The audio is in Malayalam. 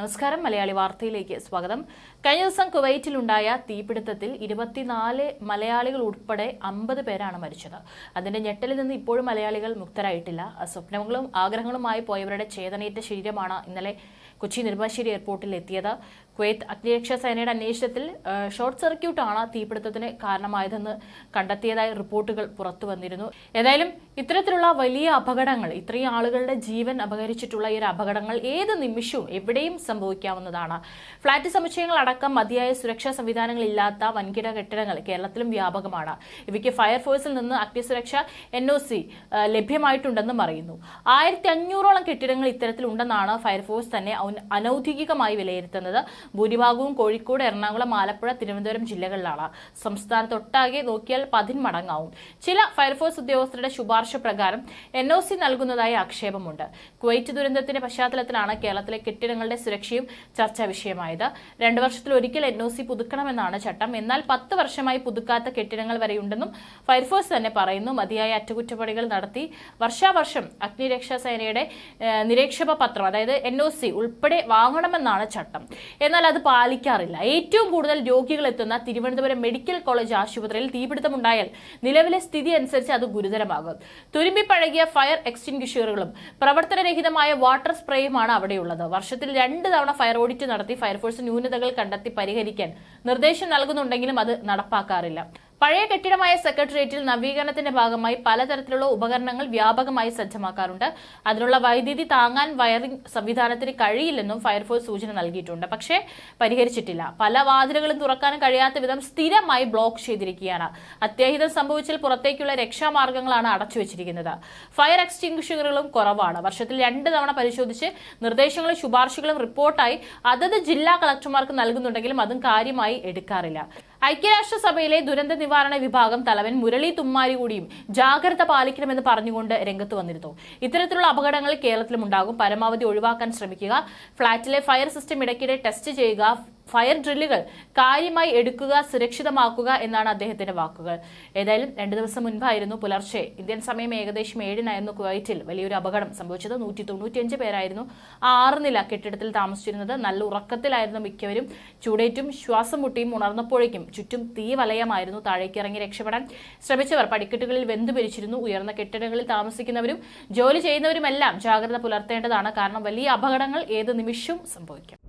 നമസ്കാരം. മലയാളി വാർത്തയിലേക്ക് സ്വാഗതം. കഴിഞ്ഞ ദിവസം കുവൈറ്റിലുണ്ടായ തീപിടുത്തത്തിൽ 24 മലയാളികൾ ഉൾപ്പെടെ 50 പേരാണ് മരിച്ചത്. അതിന്റെ ഞെട്ടലിൽ നിന്ന് ഇപ്പോഴും മലയാളികൾ മുക്തരായിട്ടില്ല. സ്വപ്നങ്ങളും ആഗ്രഹങ്ങളുമായി പോയവരുടെ ചേതനയേറ്റ ശരീരമാണ് ഇന്നലെ കൊച്ചി നെടുമ്പാശ്ശേരി എയർപോർട്ടിൽ എത്തിയത്. കുവൈത്ത് അഗ്നിരക്ഷാ സേനയുടെ അന്വേഷണത്തിൽ ഷോർട്ട് സർക്യൂട്ടാണ് തീപിടുത്തത്തിന് കാരണമായതെന്ന് കണ്ടെത്തിയതായി റിപ്പോർട്ടുകൾ പുറത്തു വന്നിരുന്നു. ഏതായാലും ഇത്തരത്തിലുള്ള വലിയ അപകടങ്ങൾ, ഇത്രയും ആളുകളുടെ ജീവൻ അപഹരിച്ചിട്ടുള്ള ഈ ഒരു അപകടങ്ങൾ ഏത് നിമിഷവും എവിടെയും സംഭവിക്കാവുന്നതാണ്. ഫ്ളാറ്റ് സമുച്ചയങ്ങൾ അടക്കം മതിയായ സുരക്ഷാ സംവിധാനങ്ങൾ ഇല്ലാത്ത വൻകിട കെട്ടിടങ്ങൾ കേരളത്തിലും വ്യാപകമാണ്. ഇവയ്ക്ക് ഫയർഫോഴ്സിൽ നിന്ന് അഗ്നിസുരക്ഷ NOC ലഭ്യമായിട്ടുണ്ടെന്നും അറിയുന്നു. 1500ഓളം കെട്ടിടങ്ങൾ ഇത്തരത്തിലുണ്ടെന്നാണ് ഫയർഫോഴ്സ് തന്നെ അനൌദ്യോഗികമായി വിലയിരുത്തുന്നത്. ഭൂരിഭാഗവും കോഴിക്കോട്, എറണാകുളം, ആലപ്പുഴ, തിരുവനന്തപുരം ജില്ലകളിലാണ്. സംസ്ഥാനത്തൊട്ടാകെ നോക്കിയാൽ 10 മടങ്ങാവും. ചില ഫയർഫോഴ്സ് ഉദ്യോഗസ്ഥരുടെ ശുപാർശ പ്രകാരം NOC നൽകുന്നതായി ആക്ഷേപമുണ്ട്. കുവൈറ്റ് ദുരന്തത്തിന്റെ പശ്ചാത്തലത്തിലാണ് കേരളത്തിലെ കെട്ടിടങ്ങളുടെ സുരക്ഷയും ചർച്ചാ വിഷയമായത്. 2 വർഷത്തിൽ ഒരിക്കൽ NOC പുതുക്കണമെന്നാണ് ചട്ടം. എന്നാൽ 10 വർഷമായി പുതുക്കാത്ത കെട്ടിടങ്ങൾ വരെയുണ്ടെന്നും ഫയർഫോഴ്സ് തന്നെ പറയുന്നു. മതിയായ അറ്റകുറ്റപ്പണികൾ നടത്തി വർഷാവർഷം അഗ്നിരക്ഷാ സേനയുടെ നിരീക്ഷക പത്രം, അതായത് NOC ഉൾപ്പെടെ വാങ്ങണമെന്നാണ് ചട്ടം. എന്നാൽ അത് പാലിക്കാറില്ല. ഏറ്റവും കൂടുതൽ രോഗികൾ എത്തുന്ന തിരുവനന്തപുരം മെഡിക്കൽ കോളേജ് ആശുപത്രിയിൽ തീപിടുത്തമുണ്ടായാൽ നിലവിലെ സ്ഥിതി അനുസരിച്ച് അത് ഗുരുതരമാകും. തുരുമ്പിപ്പഴകിയ ഫയർ എക്സ്റ്റിംഗ്വിഷറുകളും പ്രവർത്തനരഹിതമായ വാട്ടർ സ്പ്രേയുമാണ് അവിടെയുള്ളത്. വർഷത്തിൽ 2 തവണ ഫയർ ഓഡിറ്റ് നടത്തി ഫയർഫോഴ്സ് ന്യൂനതകൾ കണ്ടെത്തി പരിഹരിക്കാൻ നിർദ്ദേശം നൽകുന്നുണ്ടെങ്കിലും അത് നടപ്പാക്കാറില്ല. പഴയ കെട്ടിടമായ സെക്രട്ടേറിയറ്റിൽ നവീകരണത്തിന്റെ ഭാഗമായി പലതരത്തിലുള്ള ഉപകരണങ്ങൾ വ്യാപകമായി സജ്ജമാക്കാറുണ്ട്. അതിനുള്ള വൈദ്യുതി താങ്ങാൻ വയറിംഗ് സംവിധാനത്തിന് കഴിയില്ലെന്നും ഫയർഫോഴ്സ് സൂചന നൽകിയിട്ടുണ്ട്. പക്ഷേ പരിഹരിച്ചിട്ടില്ല. പല വാതിലുകളും തുറക്കാനും കഴിയാത്ത വിധം സ്ഥിരമായി ബ്ലോക്ക് ചെയ്തിരിക്കുകയാണ്. അത്യാഹിതം സംഭവിച്ചാൽ പുറത്തേക്കുള്ള രക്ഷാമാർഗങ്ങളാണ് അടച്ചുവെച്ചിരിക്കുന്നത്. ഫയർ എക്സ്റ്റിംഗ്വിഷറുകളും കുറവാണ്. വർഷത്തിൽ 2 തവണ പരിശോധിച്ച് നിർദ്ദേശങ്ങളും ശുപാർശകളും റിപ്പോർട്ടായി അതത് ജില്ലാ കളക്ടർമാർക്ക് നൽകുന്നുണ്ടെങ്കിലും അതും കാര്യമായി എടുക്കാറില്ല. ഐക്യരാഷ്ട്രസഭയിലെ ദുരന്ത നിവാരണ വിഭാഗം തലവൻ മുരളി തുമ്മാരി കൂടിയും ജാഗ്രത പാലിക്കണമെന്ന് പറഞ്ഞുകൊണ്ട് രംഗത്ത് വന്നിരുന്നു. ഇത്തരത്തിലുള്ള അപകടങ്ങൾ കേരളത്തിലും ഉണ്ടാകും. പരമാവധി ഒഴിവാക്കാൻ ശ്രമിക്കുക. ഫ്ളാറ്റിലെ ഫയർ സിസ്റ്റം ഇടയ്ക്കിടെ ടെസ്റ്റ് ചെയ്യുക. ഫയർ ഡ്രില്ലുകൾ കാര്യമായി എടുക്കുക, സുരക്ഷിതമാക്കുക എന്നാണ് അദ്ദേഹത്തിന്റെ വാക്കുകൾ. ഏതായാലും 2 ദിവസം മുൻപായിരുന്നു പുലർച്ചെ ഇന്ത്യൻ സമയം ഏകദേശം 7-നായിരുന്നു കുവൈറ്റിൽ വലിയൊരു അപകടം സംഭവിച്ചത്. 195 പേരായിരുന്നു 6 നില കെട്ടിടത്തിൽ താമസിച്ചിരുന്നത്. നല്ല ഉറക്കത്തിലായിരുന്നു മിക്കവരും. ചൂടേറ്റും ശ്വാസം മുട്ടിയും ഉണർന്നപ്പോഴേക്കും ചുറ്റും തീവലയമായിരുന്നു. താഴേക്ക് ഇറങ്ങി രക്ഷപ്പെടാൻ ശ്രമിച്ചവർ പടിക്കെട്ടുകളിൽ വെന്തുമരിച്ചിരുന്നു. ഉയർന്ന കെട്ടിടങ്ങളിൽ താമസിക്കുന്നവരും ജോലി ചെയ്യുന്നവരുമെല്ലാം ജാഗ്രത പുലർത്തേണ്ടതാണ്. കാരണം വലിയ അപകടങ്ങൾ ഏത് നിമിഷവും സംഭവിക്കാം.